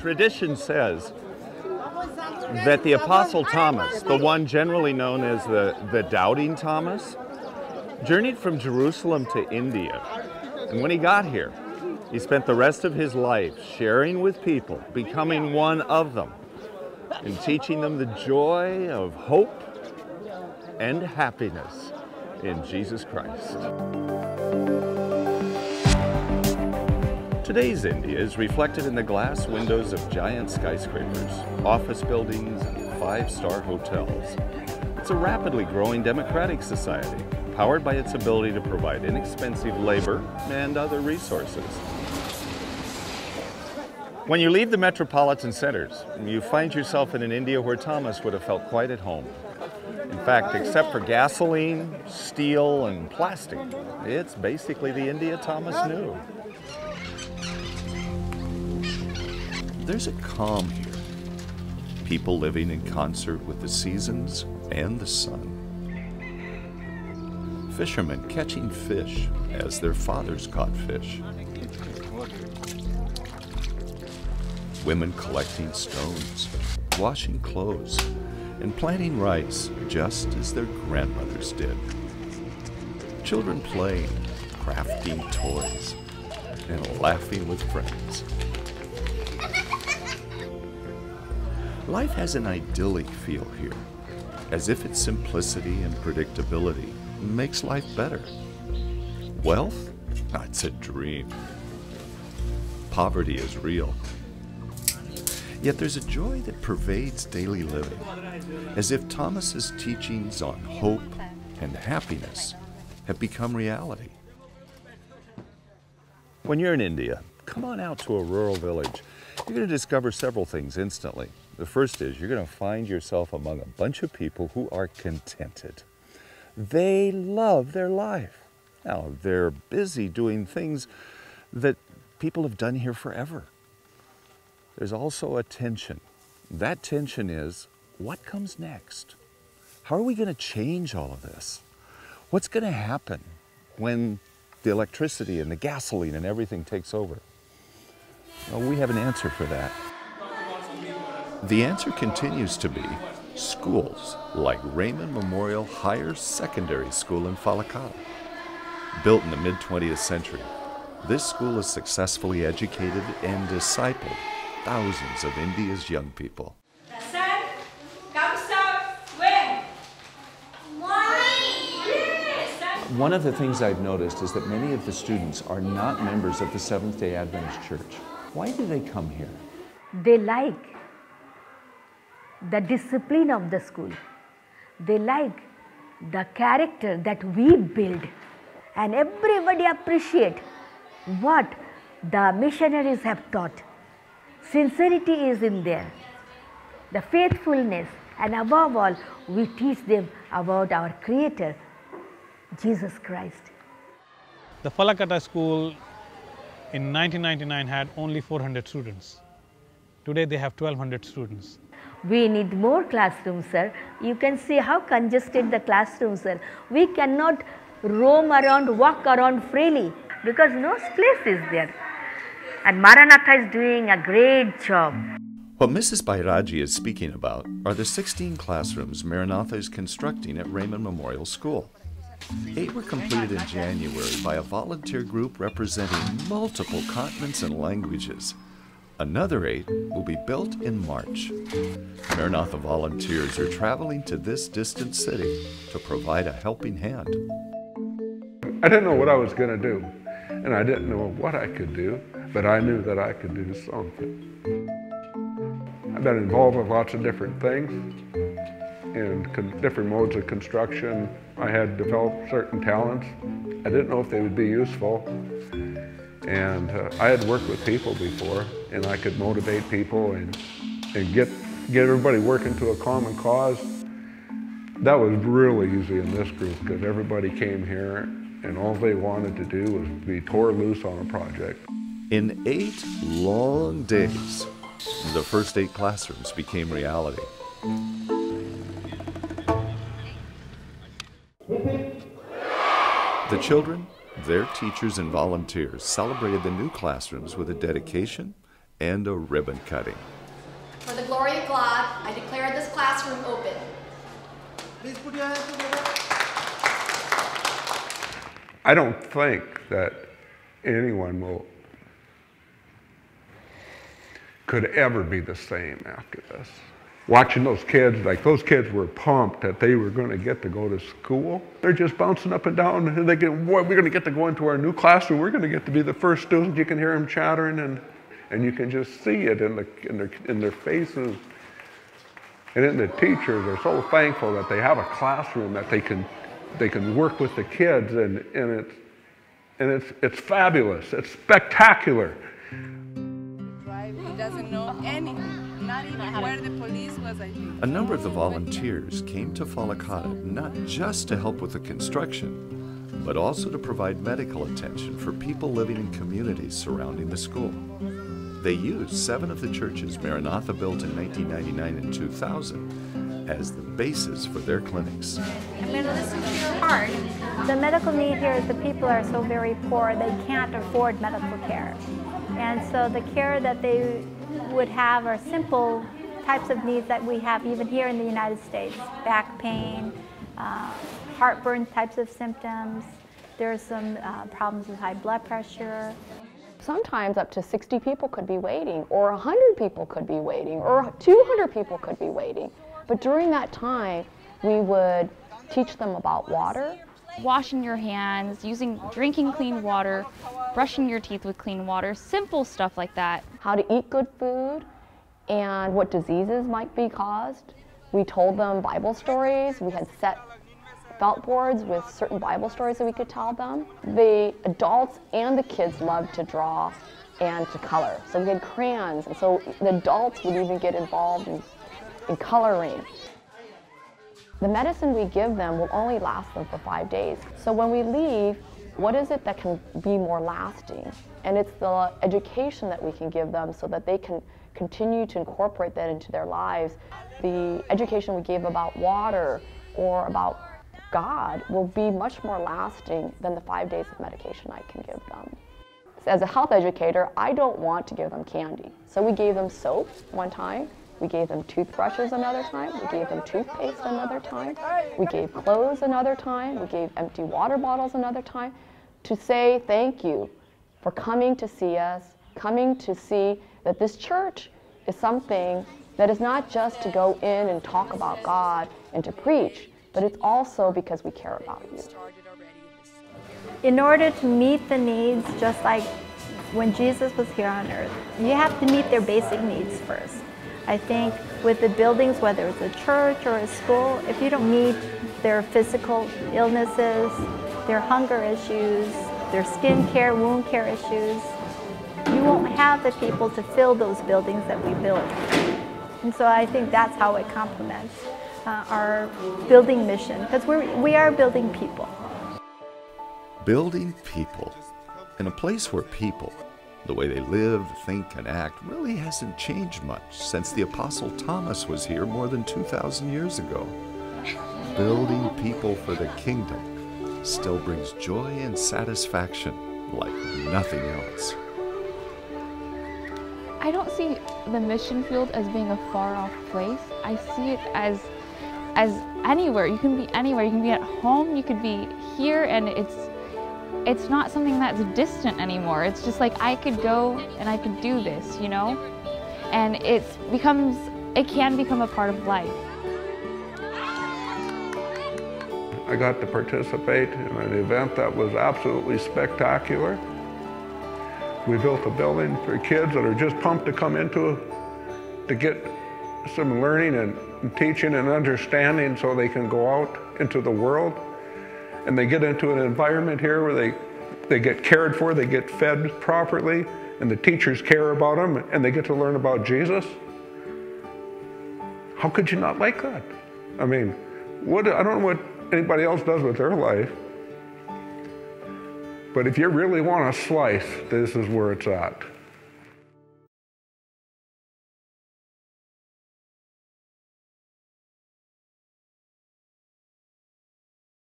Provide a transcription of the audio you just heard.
Tradition says that the Apostle Thomas, the one generally known as the Doubting Thomas, journeyed from Jerusalem to India. And when he got here, he spent the rest of his life sharing with people, becoming one of them, and teaching them the joy of hope and happiness in Jesus Christ. Today's India is reflected in the glass windows of giant skyscrapers, office buildings, and five-star hotels. It's a rapidly growing democratic society, powered by its ability to provide inexpensive labor and other resources. When you leave the metropolitan centers, you find yourself in an India where Thomas would have felt quite at home. In fact, except for gasoline, steel, and plastic, it's basically the India Thomas knew. There's a calm here. People living in concert with the seasons and the sun. Fishermen catching fish as their fathers caught fish. Women collecting stones, washing clothes, and planting rice just as their grandmothers did. Children playing, crafting toys, and laughing with friends. Life has an idyllic feel here, as if its simplicity and predictability makes life better. Wealth? It's a dream. Poverty is real. Yet there's a joy that pervades daily living, as if Thomas's teachings on hope and happiness have become reality. When you're in India, come on out to a rural village. You're going to discover several things instantly. The first is you're going to find yourself among a bunch of people who are contented. They love their life. Now, they're busy doing things that people have done here forever. There's also a tension. That tension is, what comes next? How are we going to change all of this? What's going to happen when the electricity and the gasoline and everything takes over? Well, we have an answer for that. The answer continues to be schools like Raymond Memorial Higher Secondary School in Falakada. Built in the mid-20th century, this school has successfully educated and discipled thousands of India's young people. One of the things I've noticed is that many of the students are not members of the Seventh-day Adventist Church. Why do they come here? They like the discipline of the school. They like the character that we build. And everybody appreciate what the missionaries have taught. Sincerity is in there, the faithfulness, and above all, we teach them about our Creator, Jesus Christ. The Falakata school in 1999 had only 400 students. Today they have 1,200 students. We need more classrooms, sir. You can see how congested the classrooms are. We cannot roam around, walk around freely because no space is there. And Maranatha is doing a great job. What Mrs. Bairaji is speaking about are the 16 classrooms Maranatha is constructing at Raymond Memorial School. 8 were completed in January by a volunteer group representing multiple continents and languages. Another 8 will be built in March. Maranatha volunteers are traveling to this distant city to provide a helping hand. I didn't know what I was going to do, and I didn't know what I could do, but I knew that I could do something. I've been involved with lots of different things in different modes of construction. I had developed certain talents. I didn't know if they would be useful. And I had worked with people before, and I could motivate people and get everybody working to a common cause. That was really easy in this group because everybody came here and all they wanted to do was be tore loose on a project. In 8 long days, the first 8 classrooms became reality. The children, their teachers, and volunteers celebrated the new classrooms with a dedication and a ribbon cutting. For the glory of God, I declare this classroom open. Please put your hands together. I don't think that anyone could ever be the same after this. Watching those kids, like those kids were pumped that they were going to get to go to school. They're just bouncing up and down, and they get, boy, we're going to get to go into our new classroom. We're going to get to be the first students. You can hear them chattering, and you can just see it in their faces. And then the teachers are so thankful that they have a classroom that they can work with the kids, and it's fabulous. It's spectacular. He doesn't know anything, not even where the police was, I think. A number of the volunteers came to Falakata not just to help with the construction, but also to provide medical attention for people living in communities surrounding the school. They used 7 of the churches Maranatha built in 1999 and 2000 as the basis for their clinics. I'm going to listen to your heart. The medical need here is the people are so very poor, they can't afford medical care. And so the care that they would have are simple types of needs that we have even here in the United States. Back pain, heartburn types of symptoms. There's some problems with high blood pressure. Sometimes up to 60 people could be waiting, or 100 people could be waiting, or 200 people could be waiting. But during that time, we would teach them about water. Washing your hands, drinking clean water, brushing your teeth with clean water, simple stuff like that. How to eat good food and what diseases might be caused. We told them Bible stories. We had set felt boards with certain Bible stories that we could tell them. The adults and the kids loved to draw and to color. So we had crayons, and so the adults would even get involved in coloring. The medicine we give them will only last them for 5 days. So when we leave, what is it that can be more lasting? And it's the education that we can give them so that they can continue to incorporate that into their lives. The education we gave about water or about God will be much more lasting than the 5 days of medication I can give them. As a health educator, I don't want to give them candy. So we gave them soap one time. We gave them toothbrushes another time. We gave them toothpaste another time. We gave clothes another time. We gave empty water bottles another time to say thank you for coming to see us, coming to see that this church is something that is not just to go in and talk about God and to preach, but it's also because we care about you. In order to meet the needs, just like when Jesus was here on earth, you have to meet their basic needs first. I think with the buildings, whether it's a church or a school, if you don't meet their physical illnesses, their hunger issues, their skin care, wound care issues, you won't have the people to fill those buildings that we build. And so I think that's how it complements our building mission, because we are building people. Building people in a place where people, the way they live, think, and act, really hasn't changed much since the Apostle Thomas was here more than 2,000 years ago. Building people for the kingdom still brings joy and satisfaction like nothing else. I don't see the mission field as being a far-off place. I see it as anywhere. You can be anywhere. You can be at home, you could be here, and it's not something that's distant anymore. It's just like I could go and I could do this, you know? And it can become a part of life. I got to participate in an event that was absolutely spectacular. We built a building for kids that are just pumped to come into to get some learning and teaching and understanding so they can go out into the world. And they get into an environment here where they get cared for, they get fed properly, and the teachers care about them, and they get to learn about Jesus. How could you not like that? I mean, I don't know what anybody else does with their life, but if you really want a slice, this is where it's at.